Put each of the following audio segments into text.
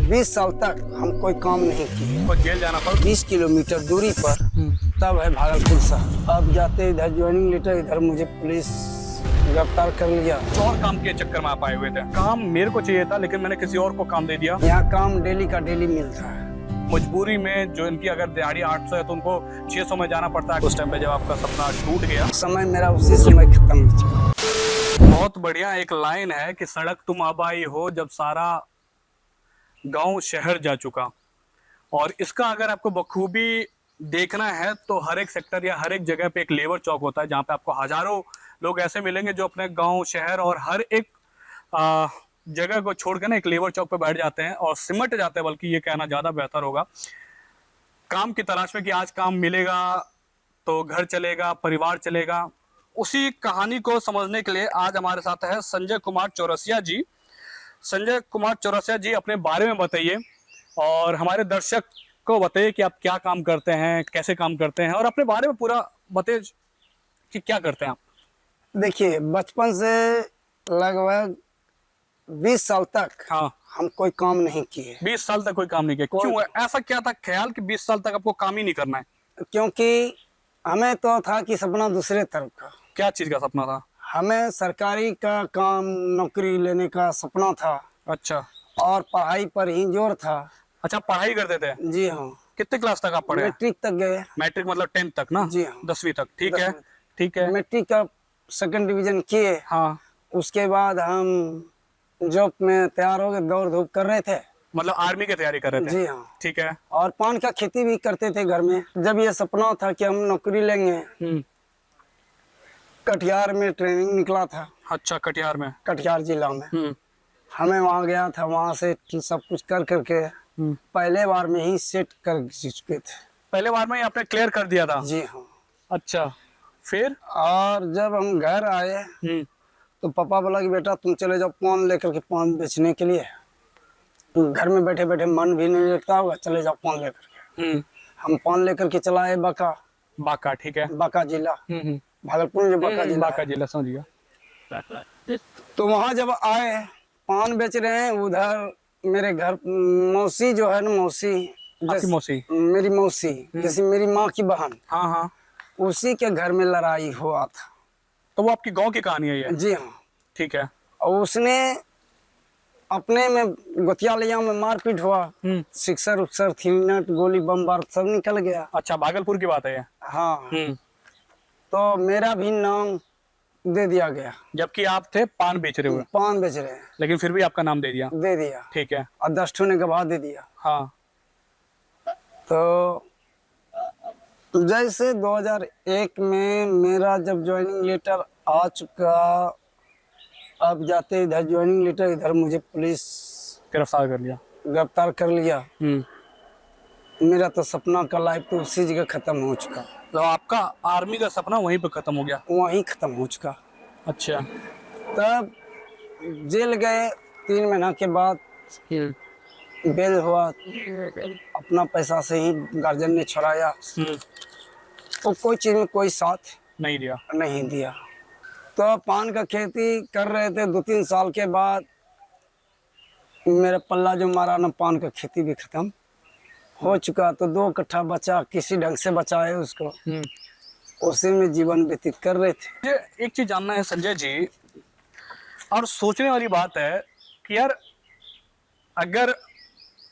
20 साल तक हम कोई काम नहीं किए। को जेल जाना पड़ा। 20 किलोमीटर दूरी पर तब है भागलपुर शहर। अब जाते इधर ज्वाइनिंग लेटर, इधर मुझे पुलिस गिरफ्तार कर लिया। और काम के चक्कर में आप आए हुए थे। काम मेरे को चाहिए था लेकिन मैंने किसी और को काम दे दिया। यहाँ काम डेली का डेली मिलता है। मजबूरी में जो इनकी अगर दिहाड़ी 800 है तो उनको 600 में जाना पड़ता है। उस टाइम पे जब आपका सपना टूट गया, समय मेरा उसी समय खत्म हो चुका। बहुत बढ़िया एक लाइन है कि सड़क तुम अब आई हो जब सारा गांव शहर जा चुका। और इसका अगर आपको बखूबी देखना है तो हर एक सेक्टर या हर एक जगह पे एक लेबर चौक होता है जहाँ पे आपको हजारों लोग ऐसे मिलेंगे जो अपने गांव शहर और हर एक जगह को छोड़ कर ना एक लेबर चौक पे बैठ जाते हैं और सिमट जाते हैं, बल्कि ये कहना ज़्यादा बेहतर होगा, काम की तलाश में कि आज काम मिलेगा तो घर चलेगा, परिवार चलेगा। उसी कहानी को समझने के लिए आज हमारे साथ है संजय कुमार चौरसिया जी। संजय कुमार चौरसिया जी, अपने बारे में बताइए और हमारे दर्शक को बताइए कि आप क्या काम करते हैं, कैसे काम करते हैं और अपने बारे में पूरा बताइए कि क्या करते हैं आप। देखिए, बचपन से लगभग 20 साल तक हाँ, हम कोई काम नहीं किए। 20 साल तक कोई काम नहीं किया। क्यों, ऐसा क्या था ख्याल कि 20 साल तक आपको काम ही नहीं करना है? क्योंकि हमें तो था कि सपना दूसरे तरफ का। क्या चीज का सपना था? हमें सरकारी का काम, नौकरी लेने का सपना था। अच्छा और पढ़ाई पर ही जोर था। अच्छा, पढ़ाई करते थे? जी हाँ। कितने क्लास तक आप पढ़े? मैट्रिक तक गए। मैट्रिक मतलब 10th तक ना? जी हाँ। 10वीं तक, ठीक है 10वीं ठीक है। मैट्रिक का सेकंड डिवीजन किए। हाँ, उसके बाद हम जॉब में तैयार हो गए, दौड़ धूप कर रहे थे। मतलब आर्मी की तैयारी कर रहे थे? जी हाँ। ठीक है। और पान का खेती भी करते थे घर में। जब ये सपना था कि हम नौकरी लेंगे, कटिहार में ट्रेनिंग निकला था। अच्छा, कटिहार में? कटिहार जिला में हमें वहाँ गया था। वहाँ से सब कुछ कर करके पहले बार में ही सेट कर चुके थे। पहले बार में ही आपने क्लियर कर दिया था? जी हाँ। अच्छा, फिर? और जब हम घर आए तो पापा बोला कि बेटा तुम चले जाओ पान लेकर के, पान बेचने के लिए। घर में बैठे बैठे मन भी नहीं लगता होगा, चले जाओ पान लेकर के। हम पान लेकर के चलाए बाका। बाका, ठीक है। बाका जिला, भागलपुर में जो बाका जिला, बाका जिला, समझ गया। तो वहाँ जब आए, पान बेच रहे हैं, उधर मेरे घर मौसी जो है ना, मौसी, आपकी मौसी? मेरी मौसी जैसे मेरी माँ की बहन, हाँ हाँ, उसी के घर में लड़ाई हुआ था। तो वो आपकी गांव की कहानी है ये? जी हाँ। ठीक है। और उसने अपने में गोतियालिया में मारपीट हुआ। सिक्सर उक्सर थी, नट गोली बम बार सब निकल गया। अच्छा, भागलपुर की बात है ये? हाँ। तो मेरा भी नाम दे दिया गया। जबकि आप थे पान बेच रहे हुए? पान बेच रहे हैं, लेकिन फिर भी आपका नाम दे दिया? दे दिया। ठीक है। और 10 ठो ने गवाह दे दिया। हाँ। तो जैसे 2001 में मेरा जब ज्वाइनिंग लेटर आ चुका, अब जाते इधर ज्वाइनिंग लेटर, इधर मुझे पुलिस गिरफ्तार कर लिया। मेरा तो सपना का लाइफ तो उसी जगह खत्म हो चुका। तो आपका आर्मी का सपना वहीं पे खत्म हो गया? वहीं खत्म हो चुका। अच्छा। तब जेल गए, 3 महीना के बाद बेल हुआ। अपना पैसा से ही गार्जियन ने छुड़ाया। तो कोई चीज में कोई साथ नहीं दिया। तो पान का खेती कर रहे थे। 2-3 साल के बाद मेरा पल्ला जो मारा ना, पान का खेती भी खत्म हो चुका। तो 2 कट्ठा बचा, किसी ढंग से बचाए उसको, उसी में जीवन व्यतीत कर रहे थे। मुझे एक चीज जानना है संजय जी, और सोचने वाली बात है कि यार अगर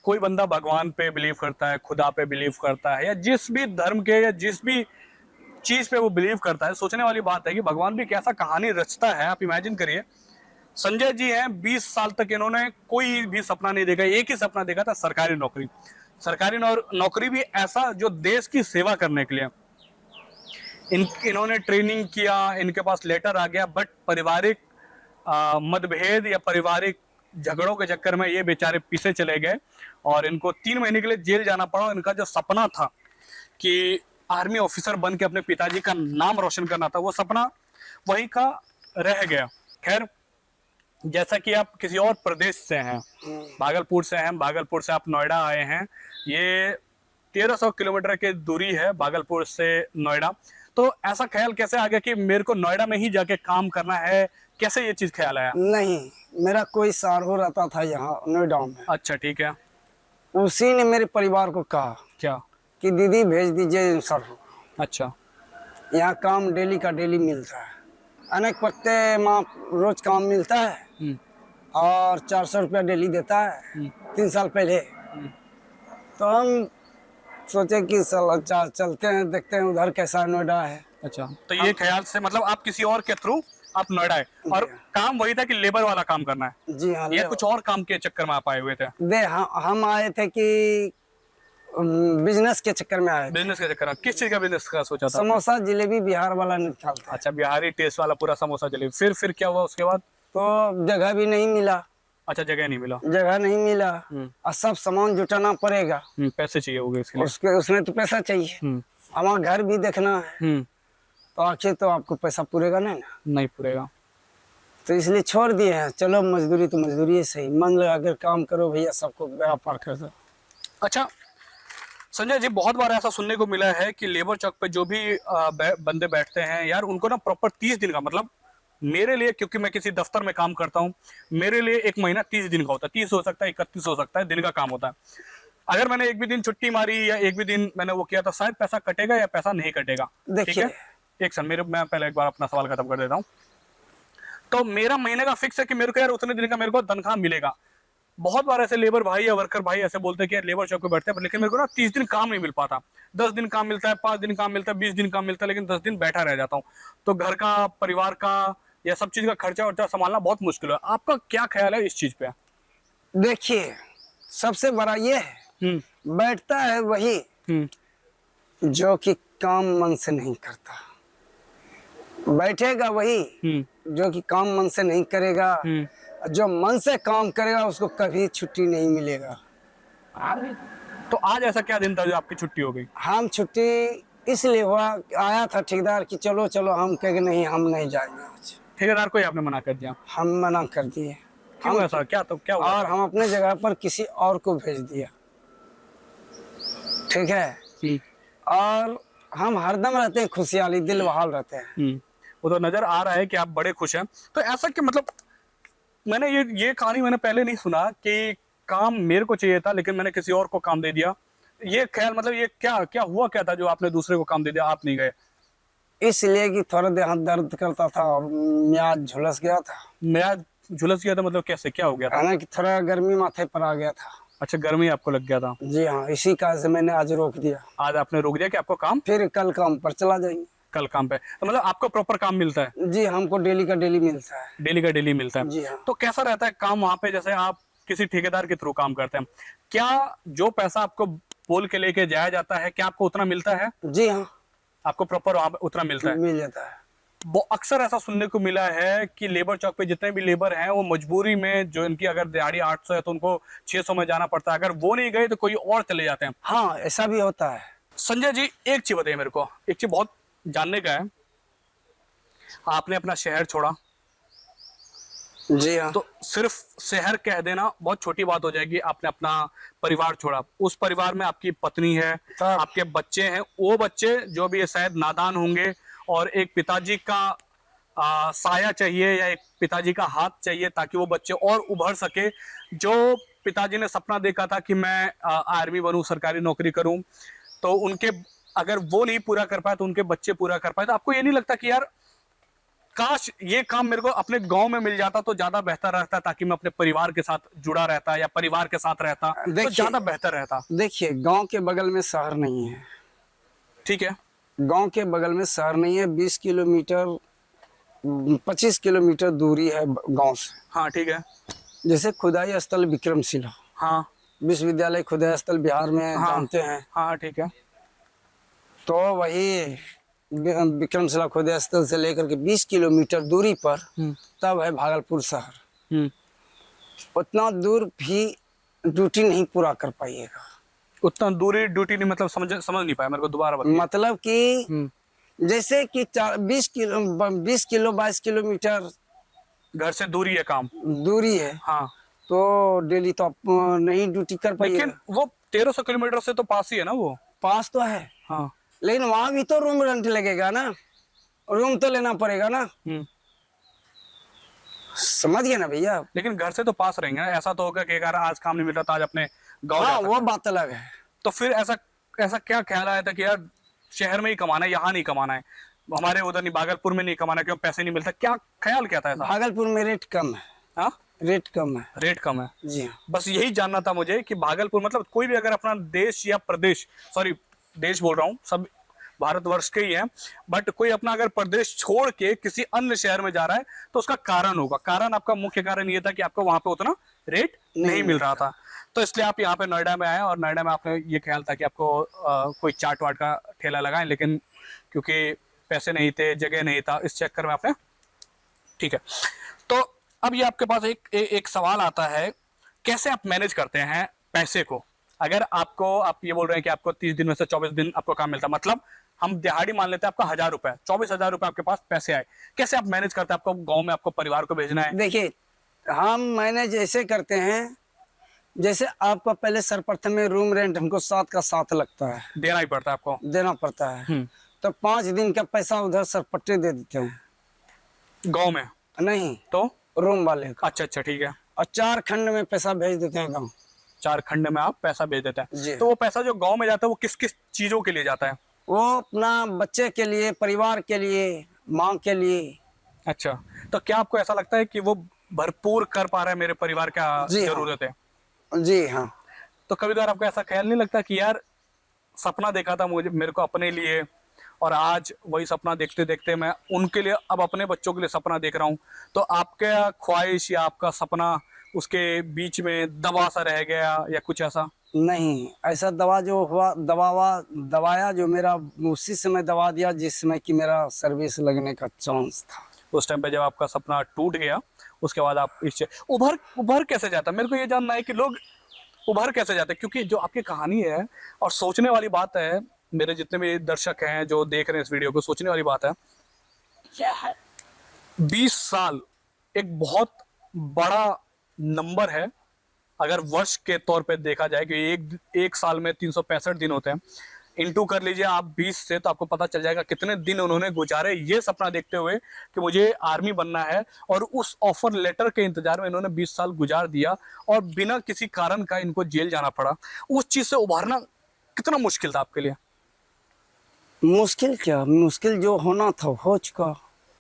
कोई बंदा भगवान पे बिलीव करता है, खुदा पे बिलीव करता है, या जिस भी धर्म के या जिस भी चीज पे वो बिलीव करता है, सोचने वाली बात है कि भगवान भी कैसा कहानी रचता है। आप इमेजिन करिए, संजय जी हैं, 20 साल तक इन्होंने कोई भी सपना नहीं देखा। एक ही सपना देखा था, सरकारी नौकरी। सरकारी नौकरी भी ऐसा जो देश की सेवा करने के लिए। इन्होंने ट्रेनिंग किया, इनके पास लेटर आ गया, बट पारिवारिक मतभेद या पारिवारिक झगड़ों के चक्कर में ये बेचारे पीछे चले गए और इनको 3 महीने के लिए जेल जाना पड़ा। इनका जो सपना था कि आर्मी ऑफिसर बन के अपने पिताजी का नाम रोशन करना था, वो सपना वहीं का रह गया। खैर, जैसा कि आप किसी और प्रदेश से हैं, भागलपुर से हैं, भागलपुर से आप नोएडा आए हैं। ये 1300 किलोमीटर की दूरी है भागलपुर से नोएडा। तो ऐसा ख्याल कैसे आ गया कि मेरे को नोएडा में ही जाके काम करना है? कैसे ये चीज ख्याल आया? नहीं, मेरा कोई सारो रहता था यहाँ नोएडा में। अच्छा, ठीक है। उसी ने मेरे परिवार को कहा क्या? कि दीदी भेज दीजिए सर, अच्छा। यहाँ काम डेली का डेली मिलता है, अनेक प्रत्यय माह रोज काम मिलता है हम्म, और 400 रुपया डेली देता है। हम्म, 3 साल पहले हम्म। तो हम सोचे कि चलते हैं, देखते हैं उधर कैसा नोएडा है। अच्छा, तो ये ख्याल से मतलब आप किसी और के थ्रू आप नोएडा है, और जी हाँ। काम वही था कि लेबर वाला काम करना है, जी हाँ, या ले कुछ और काम के चक्कर में आप आए हुए थे? हम आए थे कि बिजनेस के चक्कर में आए थे। बिजनेस के चक्कर में? किस चीज का बिजनेस का सोचा था आपने? समोसा जलेबी बिहार वाला निकालते हैं। अच्छा, बिहारी टेस्ट वाला पूरा समोसा जलेबी। फिर क्या हुआ उसके बाद? तो जगह भी नहीं मिला, अच्छा, जगह नहीं मिला। जगह नहीं मिला हम्म, और सब सामान जुटाना पड़ेगा, पैसे चाहिए होंगे इसके लिए। उसके उसमें तो पैसा चाहिए, हम्म, हमारा घर भी देखना है, हम्म, तो आखिर तो आपको पैसा पूरेगा नहीं ना, नहीं पूरेगा। तो इसलिए छोड़ दिए हैं। चलो मजदूरी तो मजदूरी है, सही मन लगा कर काम करो भैया, सबको व्यापार कर दो। अच्छा संजय जी, बहुत बार ऐसा सुनने को मिला है कि लेबर चौक पे जो भी बंदे बैठते हैं यार, उनको ना प्रॉपर 30 दिन का, मतलब मेरे लिए, क्योंकि मैं किसी दफ्तर में काम करता हूँ, मेरे लिए एक महीना 30 दिन का होता है। 30 हो सकता है, 31 हो सकता है, दिन का काम होता है। अगर मैंने एक भी दिन छुट्टी मारी या एक भी दिन मैंने वो किया तो शायद पैसा कटेगा या पैसा नहीं कटेगा। ठीक देखिए है, एक सेकंड, मैं पहले एक बार अपना सवाल खत्म कर देता हूँ। तो मेरा महीने का फिक्स है कि मेरे को यार उतने दिन का मेरे को तनख्वाह मिलेगा। बहुत बार ऐसे लेबर भाई या वर्कर भाई ऐसे बोलते हैं कि यार लेबर चौक पे बैठते हैं, लेकिन मेरे को ना 30 दिन काम नहीं मिल पाता। 10 दिन काम मिलता है, 5 दिन काम मिलता है, 20 दिन काम मिलता है, लेकिन 10 दिन बैठा रह जाता हूँ। तो घर का, परिवार का या सब चीज का खर्चा वर्चा संभालना बहुत मुश्किल है। आपका क्या ख्याल है इस चीज पे? देखिए, सबसे बड़ा ये है, बैठता है वही जो कि काम मन से नहीं करता, बैठेगा वही जो कि काम मन से नहीं करेगा। जो मन से काम करेगा उसको कभी छुट्टी नहीं मिलेगा। तो आज ऐसा क्या दिन था जो आपकी छुट्टी हो गई? हम छुट्टी इसलिए हुआ, आया था ठेकेदार कि चलो चलो, हम कहे नहीं, हम नहीं जाएंगे आज। ठेकेदार को ही आपने मना कर दिया? हम मना कर दिए। क्यों ऐसा? क्या तो क्या हुआ? और हम अपने जगह पर किसी और को भेज दिया, ठीक है। और हम हरदम रहते हैं खुशहाली, दिल बहाल रहते हैं। वो तो नजर आ रहा है कि आप बड़े खुश हैं। तो ऐसा कि मतलब मैंने ये कहानी मैंने पहले नहीं सुना कि काम मेरे को चाहिए था लेकिन मैंने किसी और को काम दे दिया। ये ख्याल, मतलब ये क्या क्या हुआ, क्या था जो आपने दूसरे को काम दे दिया, आप नहीं गए? इसलिए कि थोड़ा देह हाथ दर्द करता था और म्याज झुलस गया था। मैं झुलस गया था? मतलब कैसे, क्या हो गया था? है ना कि थोड़ा गर्मी माथे पर आ गया था। अच्छा, गर्मी आपको लग गया था? जी हाँ, इसी कारण से मैंने आज रोक दिया। आज आपने रोक दिया कि आपको काम, फिर कल काम पर चला जाएंगे। कल काम पे? तो मतलब आपको प्रॉपर काम मिलता है? जी, हमको डेली का डेली मिलता है। डेली का डेली मिलता है? जी हाँ। तो कैसा रहता है काम वहां पे? जैसे आप किसी ठेकेदार के थ्रू काम करते हैं, क्या जो पैसा आपको बोल के लेके जाया जाता है, क्या आपको उतना मिलता है? जी हाँ, आपको प्रॉपर वहां पे उतना मिलता है? मिल जाता है। वो अक्सर ऐसा सुनने को मिला है कि लेबर चौक पे जितने भी लेबर हैं वो मजबूरी में, जो इनकी अगर दिहाड़ी 800 है तो उनको 600 में जाना पड़ता है, अगर वो नहीं गए तो कोई और चले जाते हैं। हाँ, ऐसा भी होता है। संजय जी, एक चीज बताइए मेरे को, एक चीज बहुत जानने का है। आपने अपना शहर छोड़ा, जी हाँ। तो सिर्फ शहर कह देना बहुत छोटी बात हो जाएगी। आपने अपना परिवार छोड़ा, उस परिवार में आपकी पत्नी है, आपके बच्चे हैं, वो बच्चे जो भी शायद नादान होंगे, और एक पिताजी का साया चाहिए या एक पिताजी का हाथ चाहिए ताकि वो बच्चे और उभर सके। जो पिताजी ने सपना देखा था कि मैं आर्मी बनूं, सरकारी नौकरी करूं, तो उनके, अगर वो नहीं पूरा कर पाए तो उनके बच्चे पूरा कर पाए। तो आपको ये नहीं लगता कि यार काश ये काम मेरे को अपने गांव में मिल जाता तो ज्यादा बेहतर रहता, ताकि मैं अपने परिवार के साथ जुड़ा रहता या परिवार के साथ रहता तो ज्यादा बेहतर रहता? देखिए, गांव के बगल में शहर नहीं है, ठीक है। गांव के बगल में शहर नहीं है। 20 किलोमीटर 25 किलोमीटर दूरी है गांव से। हाँ ठीक है। जैसे खुदाई स्थल विक्रमशिला, हाँ विश्वविद्यालय खुदाई स्थल बिहार में, हाँ जानते हैं। हाँ ठीक है। तो वही विक्रमशिला खुदाई स्थल से लेकर के 20 किलोमीटर दूरी पर तब है भागलपुर शहर। उतना दूर भी ड्यूटी नहीं पूरा कर पाइएगा। उतना दूरी ड्यूटी नहीं, मतलब समझ नहीं पाया, मेरे को दोबारा बताइए। मतलब कि जैसे कि 20 किलो 22 किलोमीटर घर से दूरी है, काम दूरी है, हाँ। तो डेली तो आप नहीं ड्यूटी कर पाइएगा। लेकिन वो 1300 किलोमीटर से तो पास ही है ना वो? पास तो है, हाँ। लेकिन वहां भी तो रूम रेंट लगेगा ना, रूम तो लेना पड़ेगा ना। समझ गए ना भैया? लेकिन घर से तो पास रहेंगे ना। ऐसा तो होगा कि अगर आज काम नहीं मिल रहा तो आज अपने गाँव हाँ जा सकता वो है। बात अलग है। तो फिर ऐसा ऐसा क्या ख्याल आया था कि यार शहर में ही कमाना है, यहाँ नहीं कमाना है, हमारे उधर नहीं, भागलपुर में नहीं कमाना है, क्यों पैसे नहीं मिलता, क्या ख्याल क्या था ऐसा? भागलपुर में रेट कम है, हाँ, रेट कम है। रेट कम है। जी हाँ। बस यही जानना था मुझे कि भागलपुर मतलब कोई भी अगर अपना देश या प्रदेश, सॉरी देश बोल रहा हूँ, सब भारतवर्ष के ही हैं, बट कोई अपना अगर प्रदेश छोड़ के किसी अन्य शहर में जा रहा है तो उसका कारण होगा। कारण आपका मुख्य कारण ये था कि आपको वहां पे उतना रेट नहीं मिल रहा था, तो इसलिए आप यहाँ पे नोएडा में आए, और नोएडा में आपने ये ख्याल था कि आपको कोई चाट वाट का ठेला लगाएं, लेकिन क्योंकि पैसे नहीं थे, जगह नहीं था, इस चक्कर में आपने, ठीक है। तो अब ये आपके पास एक सवाल आता है, कैसे आप मैनेज करते हैं पैसे को? अगर आपको, आप ये बोल रहे हैं कि आपको 30 दिन में से 24 दिन आपको काम मिलता, मतलब हम दिहाड़ी मान लेते हैं आपका 1000 रुपए, 24,000 रुपए आपके पास पैसे आए, कैसे आप मैनेज करते हैं? आपको गांव में आपको परिवार को भेजना है। देखिए हम मैनेज ऐसे करते हैं, जैसे आपका पहले सर्वप्रथम में रूम रेंट हमको 7 का 7 लगता है, देना ही पड़ता है आपको। देना पड़ता है। तो 5 दिन का पैसा उधर सरपट्टे दे देते हैं। गांव में नहीं, तो रूम वाले का। अच्छा अच्छा, ठीक है। और 4 खंड में पैसा भेज देते हैं गाँव। 4 खंड में आप पैसा भेज देते जी। हैं। तो वो पैसा जो गांव में जाता है वो किस किस चीजों के लिए जाता है? वो अपना बच्चे के लिए, परिवार के लिए, माँ के लिए। अच्छा, तो क्या आपको ऐसा लगता है कि वो भरपूर कर पा रहा है मेरे परिवार का जी हाँ। जरूरत है? जी हाँ। तो कभी कभार आपको ऐसा ख्याल नहीं लगता कि यार सपना देखा था मुझे, मेरे को अपने लिए, और आज वही सपना देखते देखते मैं उनके लिए, अब अपने बच्चों के लिए सपना देख रहा हूँ, तो आपका ख्वाहिश या आपका सपना उसके बीच में दबा सा रह गया या कुछ ऐसा? नहीं, ऐसा दवा जो हुआ, दबाया जो मेरा, उसी समय दबा दिया जिस समय कि मेरा सर्विस लगने का चांस था। उस टाइम पे जब आपका सपना टूट गया, उसके बाद आप इस उभर उभर कैसे जाता? मेरे को ये जानना है कि लोग उभर कैसे जाते हैं, क्योंकि जो आपकी कहानी है, और सोचने वाली बात है, मेरे जितने भी दर्शक हैं जो देख रहे हैं इस वीडियो को, सोचने वाली बात है। 20 साल एक बहुत बड़ा नंबर है अगर वर्ष के तौर पे देखा जाए, कि एक साल में 365 दिन होते हैं, इंटू कर लीजिए आप 20 से, तो आपको पता चल जाएगा कितने दिन उन्होंने गुजारे ये सपना देखते हुए कि मुझे आर्मी बनना है, और उस ऑफर लेटर के इंतजार में इन्होंने 20 साल गुजार दिया, और बिना किसी कारण का इनको जेल जाना पड़ा। उस चीज से उभारना कितना मुश्किल था आपके लिए? मुश्किल क्या, मुश्किल जो होना था हो चुका।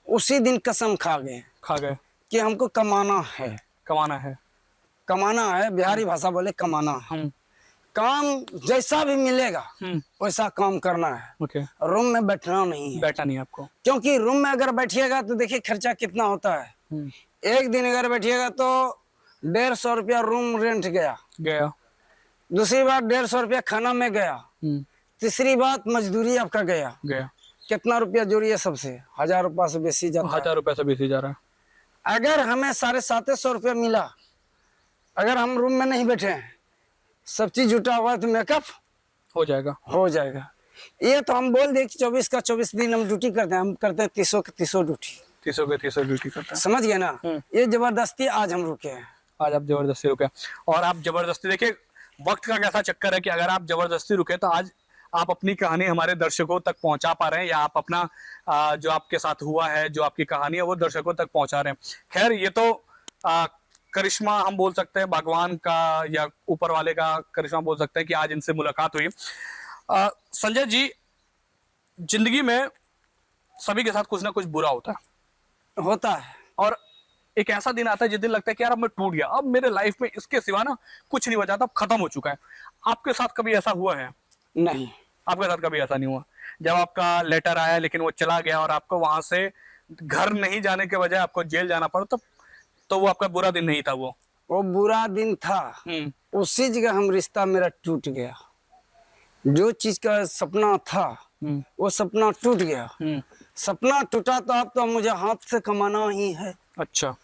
उसी दिन कसम खा गए खा गए कि हमको कमाना है। कमाना है। कमाना है, बिहारी भाषा बोले कमाना है। काम जैसा भी मिलेगा वैसा काम करना है। ओके। रूम में बैठना नहीं है। बैठा नहीं आपको? क्योंकि रूम में अगर बैठिएगा तो देखिए खर्चा कितना होता है। एक दिन अगर बैठिएगा तो 150 रुपया रूम रेंट गया, दूसरी बात 150 रुपया खाना में गया, तीसरी बात मजदूरी आपका गया। कितना रुपया जोड़िए सबसे, 1000 रुपया से बेसी जाता है। 1000 रुपया से बेसी जा रहा है। अगर हमें 750 रुपया मिला, अगर हम रूम में नहीं बैठे हैं, सब चीज जुटा हुआ है, तो मेकअप हो जाएगा। ये तो हम बोल दे कि 24 का 24 दिन हम ड्यूटी करते हैं, हम करते हैं 30 का 30 ड्यूटी। 30 ड्यूटी करते हैं। समझ गए ना? ये जबरदस्ती आज हम रुके हैं। आज आप जबरदस्ती रुके, और आप जबरदस्ती, देखिए वक्त का कैसा चक्कर है कि अगर आप जबरदस्ती रुके तो आज आप अपनी कहानी हमारे दर्शकों तक पहुंचा पा रहे हैं, या आप अपना जो आपके साथ हुआ है, जो आपकी कहानी है, वो दर्शकों तक पहुंचा रहे हैं। खैर, ये तो करिश्मा हम बोल सकते हैं, भगवान का या ऊपर वाले का करिश्मा बोल सकते हैं कि आज इनसे मुलाकात हुई। संजय जी, जिंदगी में सभी के साथ कुछ ना कुछ बुरा होता है, और एक ऐसा दिन आता है जिस दिन लगता है कि यार अब मैं टूट गया, अब मेरे लाइफ में इसके सिवा ना कुछ नहीं बचा था, अब खत्म हो चुका है। आपके साथ कभी ऐसा हुआ है? नहीं, आपके साथ कभी ऐसा नहीं हुआ? जब आपका लेटर आया लेकिन वो चला गया, और आपको वहां से घर नहीं जाने के बजाय आपको जेल जाना पड़ा, तो वो आपका बुरा दिन नहीं था? वो बुरा दिन था। उसी जगह हम रिश्ता मेरा टूट गया। जो चीज का सपना था वो सपना टूट गया। सपना टूटा तो अब तो मुझे हाथ से कमाना ही है। अच्छा।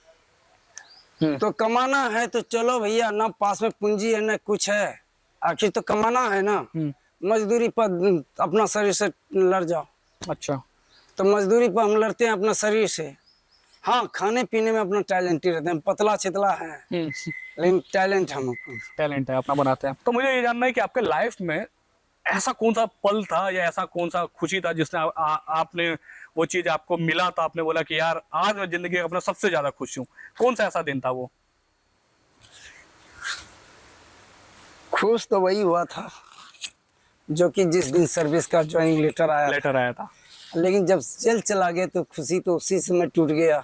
तो कमाना है तो चलो भैया, ना पास में पूंजी है ना कुछ है, आखिर तो कमाना है ना। मजदूरी पर अपना शरीर से लड़ जाओ। अच्छा। तो मजदूरी पर हम लड़ते हैं अपना शरीर से। हाँ, खाने पीने में अपना टैलेंट ही रहते हैं, पतला छितला है लेकिन टैलेंट टैलेंट है अपना, बनाते हैं। तो मुझे ये जानना है कि आपके लाइफ में ऐसा कौन सा पल था या ऐसा कौन सा खुशी था जिसने आपने वो चीज आपको मिला, तो आपने बोला कि यार आज मैं जिंदगी में अपना सबसे ज्यादा खुश हूँ? कौन सा ऐसा दिन था वो? खुश तो वही हुआ था जो कि जिस दिन सर्विस का ज्वाइनिंग लेटर आया, लेटर आया था। लेकिन जब जेल चला गया तो खुशी तो उसी समय टूट गया।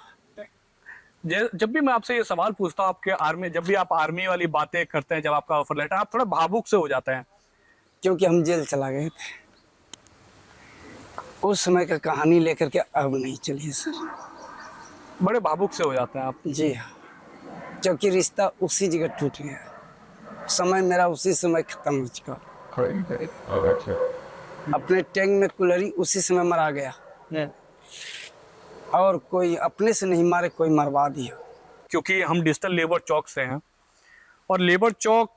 जब भी मैं आपसे ये सवाल पूछता हूँ, आपके आर्मी, जब भी आप आर्मी वाली बातें करते हैं, जब आपका ऑफर लेटर, आप थोड़ा भावुक से हो जाते हैं। क्योंकि हम जेल चला गए थे। उस समय का कहानी लेकर के अब नहीं चलिए सर। बड़े भावुक से हो जाते हैं आप। जी हाँ, क्योंकि रिश्ता उसी जगह टूट गया, समय मेरा उसी समय खत्म हो चुका। अपने टैंक में कुलरी उसी समय मरा गया, और कोई अपने से नहीं मारे, कोई मरवा दिया। क्योंकि हम डिजिटल लेबर चौक से हैं और लेबर चौक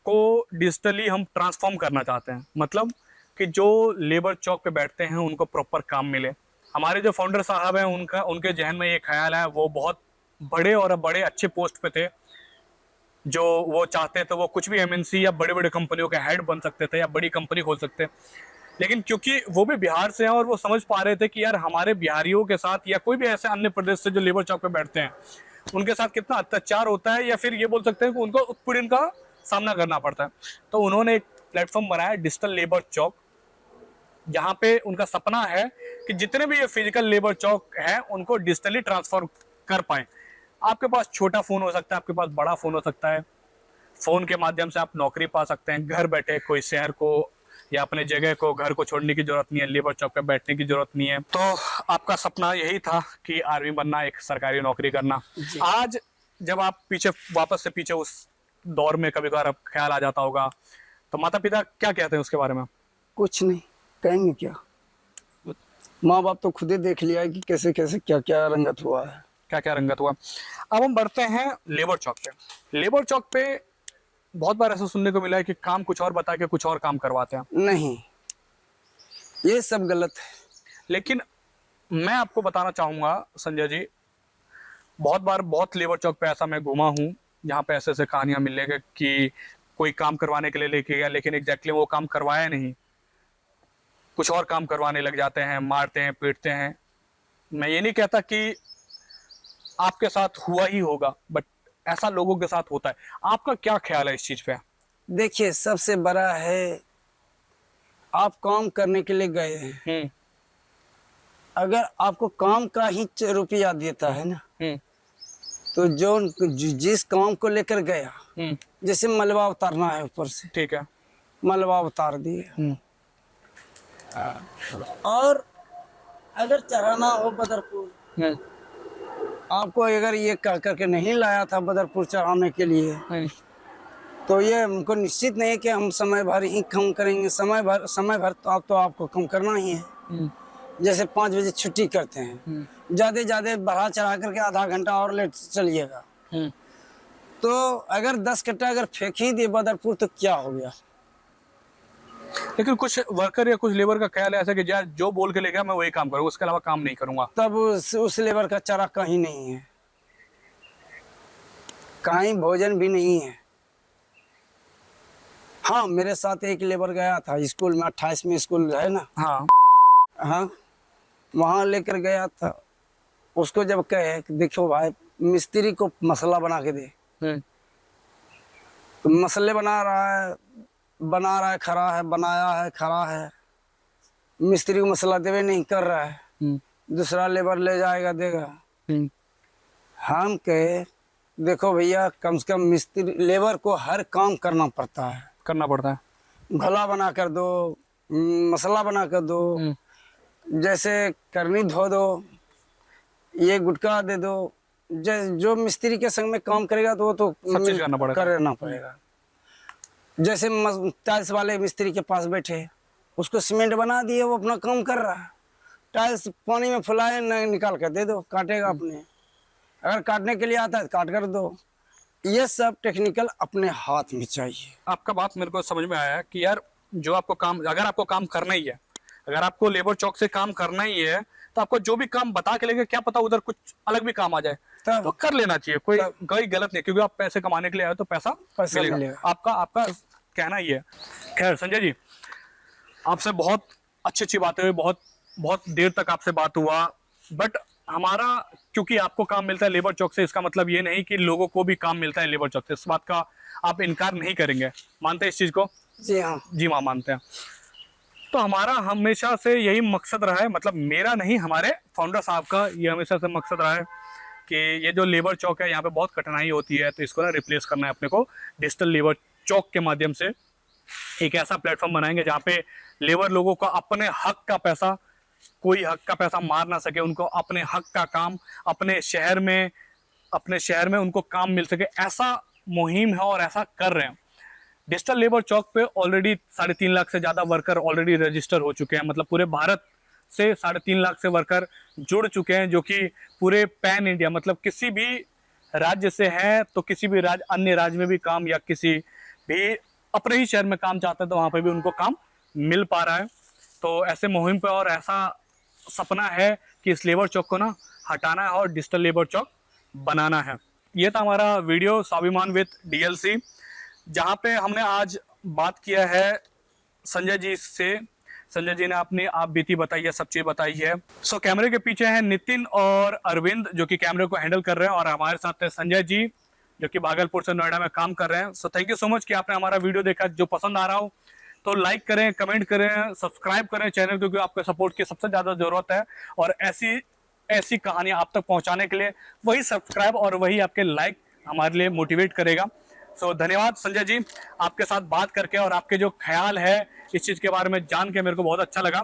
को डिजिटली हम ट्रांसफॉर्म करना चाहते हैं। मतलब कि जो लेबर चौक पे बैठते हैं उनको प्रॉपर काम मिले। हमारे जो फाउंडर साहब हैं उनके जहन में ये ख्याल है, वो बहुत बड़े और बड़े अच्छे पोस्ट पे थे, जो वो चाहते थे वो कुछ भी एमएनसी या बड़े बड़े कंपनियों के हेड बन सकते थे या बड़ी कंपनी खोल सकते। लेकिन क्योंकि वो भी बिहार से हैं और वो समझ पा रहे थे कि यार हमारे बिहारियों के साथ या कोई भी ऐसे अन्य प्रदेश से जो लेबर चौक पे बैठते हैं उनके साथ कितना अत्याचार होता है, या फिर ये बोल सकते हैं कि उनको उत्पीड़न का सामना करना पड़ता है। तो उन्होंने एक प्लेटफॉर्म बनाया डिजिटल लेबर चौक, जहाँ पे उनका सपना है कि जितने भी ये फिजिकल लेबर चौक है उनको डिजिटली ट्रांसफर कर पाए। आपके पास छोटा फोन हो सकता है, आपके पास बड़ा फोन हो सकता है, फोन के माध्यम से आप नौकरी पा सकते हैं घर बैठे। कोई शहर को या अपने जगह को, घर को छोड़ने की जरूरत नहीं है, लेबर चौक पे बैठने की जरूरत नहीं है। तो आपका सपना यही था कि आर्मी बनना, एक सरकारी नौकरी करना। आज जब आप पीछे वापस से पीछे उस दौर में कभी कभार ख्याल आ जाता होगा, तो माता पिता क्या कहते हैं उसके बारे में? कुछ नहीं कहेंगे, क्या माँ बाप तो खुद ही देख लिया है कि कैसे कैसे क्या क्या रंगत हुआ है, क्या क्या रंगत हुआ। अब हम बढ़ते हैं लेबर चौक पे। लेबर चौक पे बहुत बार ऐसा सुनने को मिला है कि काम कुछ और बता के कुछ और काम करवाते हैं। नहीं, ये सब गलत है। लेकिन मैं आपको बताना चाहूंगा संजय जी, बहुत बार बहुत लेबर चौक पे ऐसा मैं घूमा हूँ जहाँ पे ऐसे ऐसे कहानियां मिलेंगे कि कोई काम करवाने के लिए लेके गया, लेकिन एग्जैक्टली वो काम करवाया नहीं, कुछ और काम करवाने लग जाते हैं, मारते हैं, पीटते हैं। मैं ये नहीं कहता कि आपके साथ हुआ ही होगा, बट ऐसा लोगों के साथ होता है। आपका क्या ख्याल है इस चीज पे? देखिए, सबसे बड़ा है, आप काम करने के लिए गए हैं, अगर आपको काम का ही रुपया देता है ना, तो जिस काम को लेकर गया, जैसे मलबा उतारना है ऊपर से, ठीक है, मलबा उतार दिए, और अगर चढ़ाना हो बदरपुर, आपको अगर ये कह करके नहीं लाया था बदरपुर चढ़ाने के लिए, तो ये हमको निश्चित नहीं है कि हम समय भर ही कम करेंगे। समय भर तो आपको कम करना ही है। जैसे 5 बजे छुट्टी करते हैं, ज्यादा बढ़ा चढ़ा करके आधा घंटा और लेट चलिएगा, तो अगर 10 कट्टा अगर फेंक ही दिए बदरपुर तो क्या हो गया। लेकिन कुछ वर्कर या कुछ लेबर का ख्याल है ऐसा कि यार जो बोल के ले गया मैं वही काम करूंगा, उसके अलावा काम नहीं करूंगा। तब उस लेबर का चारा कहीं नहीं है, कहीं भोजन भी नहीं है। हाँ, मेरे साथ एक लेबर गया था स्कूल में, 28 में स्कूल है ना, हाँ, वहाँ लेकर गया था। उसको जब कहे कि देखो भाई, मिस्त्री को मसाला बना के दे, तो मसाले बना रहा है, खड़ा है, बनाया है, खड़ा है, मिस्त्री को मसाला देवे नहीं कर रहा है, दूसरा लेबर ले जाएगा देगा। हम कहे देखो भैया, कम से कम मिस्त्री लेबर को हर काम करना पड़ता है, घोला बना कर दो, मसाला बना कर दो, जैसे करनी धो दो, ये गुटका दे दो। जो मिस्त्री के संग में काम करेगा तो वो तो सब चीज करना पड़ेगा। जैसे टाइल्स वाले मिस्त्री के पास बैठे, उसको सीमेंट बना दिए, वो अपना काम कर रहा है, टाइल्स पानी में फुलाए निकाल कर दे दो, काटेगा अपने, अगर काटने के लिए आता है तो काट कर दो। ये सब टेक्निकल अपने हाथ में चाहिए। आपका बात मेरे को समझ में आया कि यार जो आपको काम, अगर आपको काम करना ही है, अगर आपको लेबर चौक से काम करना ही है, तो आपको जो भी काम बता के लेके, क्या पता उधर कुछ अलग भी काम आ जाए, तो कर लेना चाहिए। कोई गलत नहीं, क्योंकि आप पैसे कमाने के लिए आए तो पैसा मिलेगा। आपका कहना ही है। खैर संजय जी, आपसे बहुत अच्छी बातें हुई, बहुत देर तक आपसे बात हुआ, बट हमारा, क्योंकि आपको काम मिलता है लेबर चौक से, इसका मतलब ये नहीं कि लोगों को भी काम मिलता है लेबर चौक से। इस बात का आप इनकार नहीं करेंगे। मानते हैं इस चीज़ को? जी हाँ। जी हाँ, मानते हैं। तो हमारा हमेशा से यही मकसद रहा है, मतलब मेरा नहीं, हमारे फाउंडर साहब का ये हमेशा से मकसद रहा है कि ये जो लेबर चौक है यहाँ पे बहुत कठिनाई होती है, तो इसको ना रिप्लेस करना है अपने को डिजिटल लेबर चौक के माध्यम से। एक ऐसा प्लेटफॉर्म बनाएंगे जहाँ पे लेबर लोगों का अपने हक का पैसा, कोई हक का पैसा मार ना सके, उनको अपने हक का काम अपने शहर में उनको काम मिल सके। ऐसा मुहिम है और ऐसा कर रहे हैं। डिजिटल लेबर चौक पे ऑलरेडी 3.5 लाख से ज़्यादा वर्कर ऑलरेडी रजिस्टर हो चुके हैं, मतलब पूरे भारत से 3.5 लाख से वर्कर जुड़ चुके हैं, जो कि पूरे पैन इंडिया, मतलब किसी भी राज्य से हैं तो किसी भी अन्य राज्य में भी काम, या किसी भी अपने ही शहर में काम चाहते हैं तो वहाँ पे भी उनको काम मिल पा रहा है। तो ऐसे मुहिम पे और ऐसा सपना है कि इस लेबर चौक को ना हटाना है और डिजिटल लेबर चौक बनाना है। ये था हमारा वीडियो स्वाभिमान विद डीएलसी, जहाँ पे हमने आज बात किया है संजय जी से। संजय जी ने अपनी आप बीती बताई है, सब चीज़ बताई है। सो कैमरे के पीछे हैं नितिन और अरविंद जो कि कैमरे को हैंडल कर रहे हैं, और हमारे साथ है संजय जी जो कि भागलपुर से नोएडा में काम कर रहे हैं। So thank you so much कि आपने हमारा वीडियो देखा। जो पसंद आ रहा हो तो लाइक करें, कमेंट करें, सब्सक्राइब करें चैनल, क्योंकि आपके सपोर्ट की सबसे ज़्यादा ज़रूरत है। और ऐसी कहानियाँ आप तक पहुँचाने के लिए वही सब्सक्राइब और वही आपके लाइक हमारे लिए मोटिवेट करेगा। सो धन्यवाद संजय जी, आपके साथ बात करके और आपके जो ख्याल है इस चीज़ के बारे में जान के मेरे को बहुत अच्छा लगा।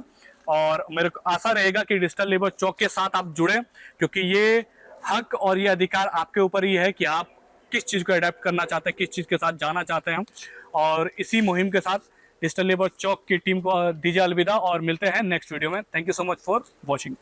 और मेरे को आशा रहेगा कि डिजिटल लेबर चौक के साथ आप जुड़ें, क्योंकि ये हक और ये अधिकार आपके ऊपर ही है कि आप किस चीज़ को अडेप्ट करना चाहते हैं, किस चीज़ के साथ जाना चाहते हैं। और इसी मुहिम के साथ डिजिटल लेबर चौक की टीम को दीजिए अलविदा, और मिलते हैं नेक्स्ट वीडियो में। Thank you so much for watching.